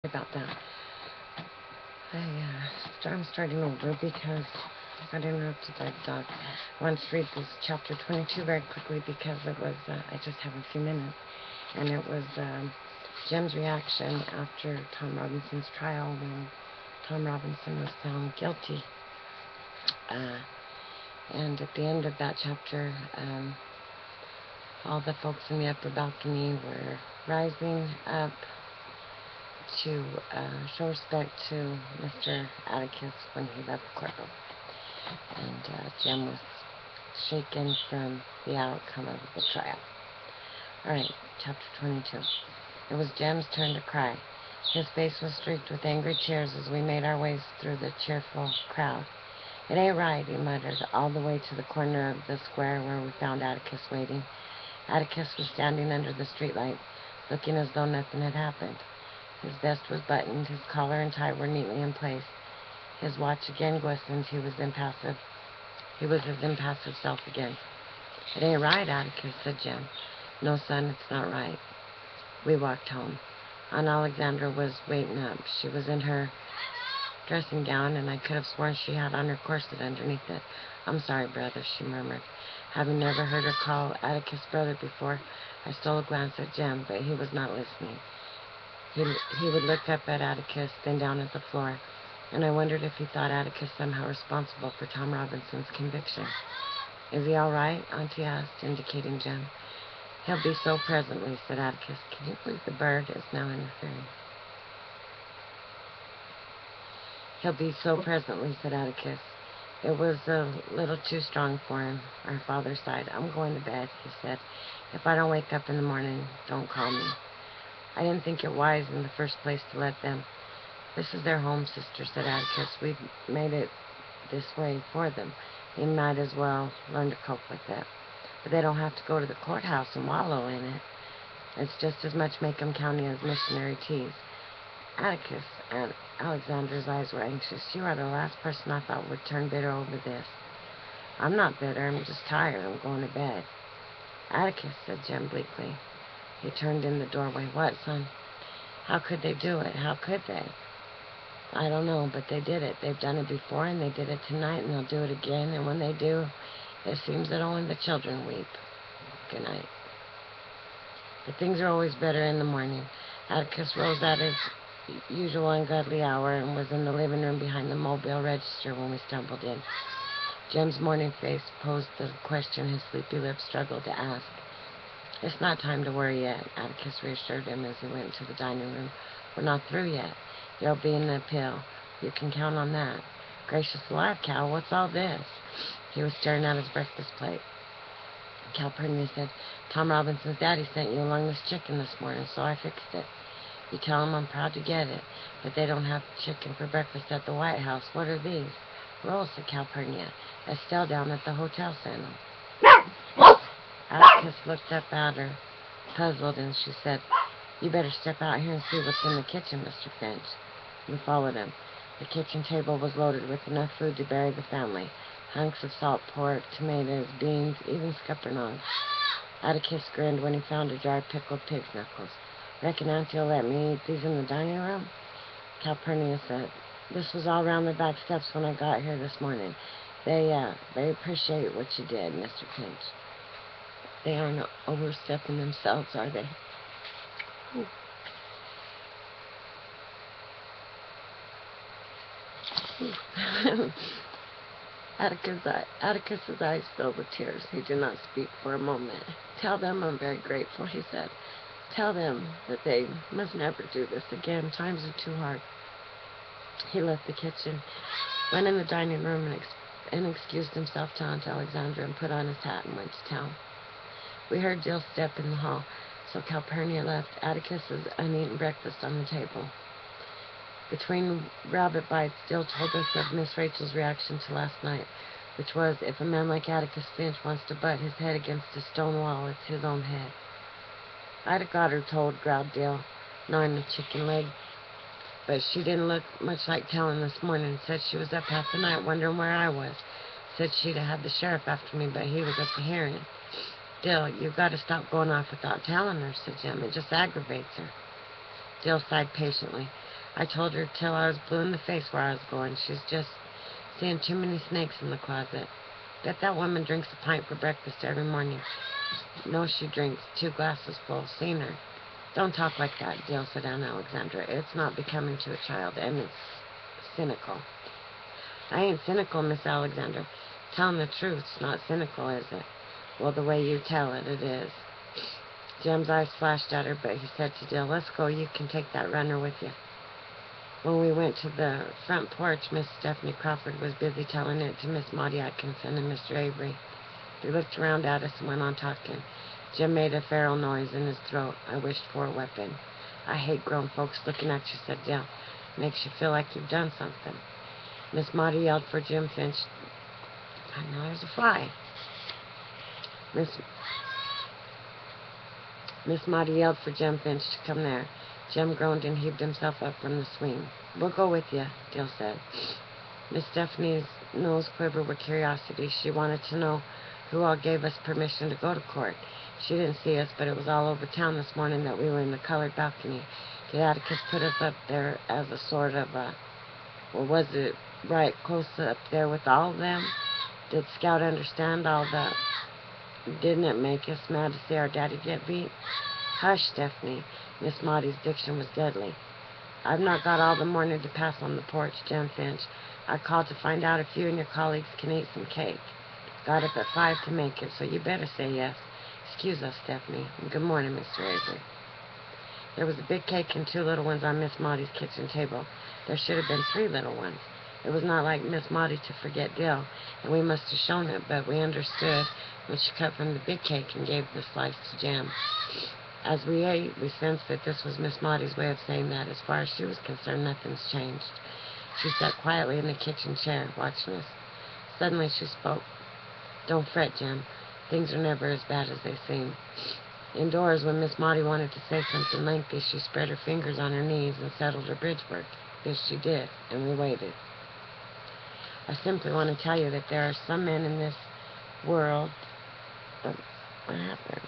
About that. I'm starting over because I didn't have to dive dog. I want to read this chapter 22 very quickly because it was, I just have a few minutes, and it was Jim's reaction after Tom Robinson's trial when Tom Robinson was found guilty. Uh, and at the end of that chapter, all the folks in the upper balcony were rising up to show respect to Mr. Atticus when he left the courtroom. And Jim was shaken from the outcome of the trial. Alright, chapter 22. It was Jim's turn to cry. His face was streaked with angry cheers as we made our way through the cheerful crowd. "It ain't right," he muttered, all the way to the corner of the square where we found Atticus waiting. Atticus was standing under the streetlight, looking as though nothing had happened. His vest was buttoned, his collar and tie were neatly in place. His watch again glistened. He was impassive. He was his impassive self again. "It ain't right, Atticus," said Jim. "No, son, it's not right." We walked home. Aunt Alexandra was waiting up. She was in her dressing gown, and I could have sworn she had on her corset underneath it. "I'm sorry, brother," she murmured. Having never heard her call Atticus brother before, I stole a glance at Jim, but he was not listening. He would look up at Atticus, then down at the floor, and I wondered if he thought Atticus somehow responsible for Tom Robinson's conviction. "Is he all right?" Auntie asked, indicating Jim. "He'll be so presently," said Atticus. "Can you believe the bird is now interfering?" "He'll be so presently," said Atticus. It was a little too strong for him. Our father sighed. "I'm going to bed," he said. "If I don't wake up in the morning, don't call me." I didn't think it wise in the first place to let them. "This is their home, sister," said Atticus. "We've made it this way for them. They might as well learn to cope with it. But they don't have to go to the courthouse and wallow in it. It's just as much Macomb County as missionary teas." "Atticus," and Alexandra's eyes were anxious, "you are the last person I thought would turn bitter over this." "I'm not bitter. I'm just tired. I'm going to bed." "Atticus," said Jim bleakly. He turned in the doorway. "What, son?" "How could they do it? How could they?" "I don't know, but they did it. They've done it before, and they did it tonight, and they'll do it again, and when they do, it seems that only the children weep. Good night." But things are always better in the morning. Atticus rose at his usual ungodly hour and was in the living room behind the mobile register when we stumbled in. Jim's morning face posed the question his sleepy lips struggled to ask. "It's not time to worry yet," Atticus reassured him as he went into the dining room. "We're not through yet. There'll be an appeal. You can count on that." "Gracious alive, Cal, what's all this?" He was staring at his breakfast plate. Calpurnia said, "Tom Robinson's daddy sent you along this chicken this morning, so I fixed it. You tell him I'm proud to get it, but they don't have chicken for breakfast at the White House. What are these?" "Rolls," said Calpurnia. "Estelle down at the hotel sent them." Atticus looked up at her, puzzled, and she said, "You better step out here and see what's in the kitchen, Mr. Finch." We followed him. The kitchen table was loaded with enough food to bury the family. Hunks of salt pork, tomatoes, beans, even scuppernong. Atticus grinned when he found a jar of pickled pig's knuckles. "Reckon Auntie'll let me eat these in the dining room?" Calpurnia said, "This was all round the back steps when I got here this morning. They appreciate what you did, Mr. Finch." "They aren't overstepping themselves, are they?" Atticus's eyes filled with tears. He did not speak for a moment. "Tell them I'm very grateful," he said. "Tell them that they must never do this again. Times are too hard." He left the kitchen, went in the dining room, and excused himself to Aunt Alexandra and put on his hat and went to town. We heard Dill's step in the hall, so Calpurnia left Atticus's uneaten breakfast on the table. Between rabbit bites, Dill told us of Miss Rachel's reaction to last night, which was, if a man like Atticus Finch wants to butt his head against a stone wall, it's his own head. "I'd have got her told," growled Dill, gnawing a chicken leg. "But she didn't look much like telling this morning. Said she was up half the night wondering where I was. Said she'd have had the sheriff after me, but he was at the hearing." "Dill, you've got to stop going off without telling her," said Jim. "It just aggravates her." Dill sighed patiently. I told her till I was blue in the face where I was going. She's just seeing too many snakes in the closet. Bet that woman drinks a pint for breakfast every morning. No, she drinks 2 glasses full. Seen her. Don't talk like that, Dale said Aunt Alexandra. It's not becoming to a child, and it's cynical. I ain't cynical, Miss Alexander. Telling the truth's not cynical, is it? Well, the way you tell it, it is. Jem's eyes flashed at her, but he said to Dale, let's go. You can take that runner with you. When we went to the front porch, Miss Stephanie Crawford was busy telling it to Miss Maudie Atkinson and Mr. Avery. They looked around at us and went on talking. Jem made a feral noise in his throat. I wished for a weapon. I hate grown folks looking at you, said Dale. Makes you feel like you've done something. Miss Maudie yelled for Jim Finch. I know there's a fly. Miss Maudie yelled for Jem Finch to come there. Jem groaned and heaved himself up from the swing. We'll go with you, Dale said. Miss Stephanie's nose quivered with curiosity. She wanted to know who all gave us permission to go to court. She didn't see us, but it was all over town this morning that we were in the colored balcony. Did Atticus put us up there as a sort of or was it right close up there with all of them? Did Scout understand all that? Didn't it make us mad to see our daddy get beat? Hush, Stephanie. Miss Maudie's diction was deadly. I've not got all the morning to pass on the porch, Jem Finch. I called to find out if you and your colleagues can eat some cake. Got up at 5 to make it, so you better say yes. Excuse us, Stephanie. Good morning, Mr. Avery. There was a big cake and 2 little ones on Miss Maudie's kitchen table. There should have been 3 little ones. It was not like Miss Maudie to forget Dale, and we must have shown it, but we understood when she cut from the big cake and gave the slice to Jem. As we ate, we sensed that this was Miss Maudie's way of saying that, as far as she was concerned, nothing's changed. She sat quietly in the kitchen chair, watching us. Suddenly she spoke. Don't fret, Jem. Things are never as bad as they seem. Indoors, when Miss Maudie wanted to say something lengthy, she spread her fingers on her knees and settled her bridge work. This she did, and we waited. I simply want to tell you that there are some men in this world... What happened?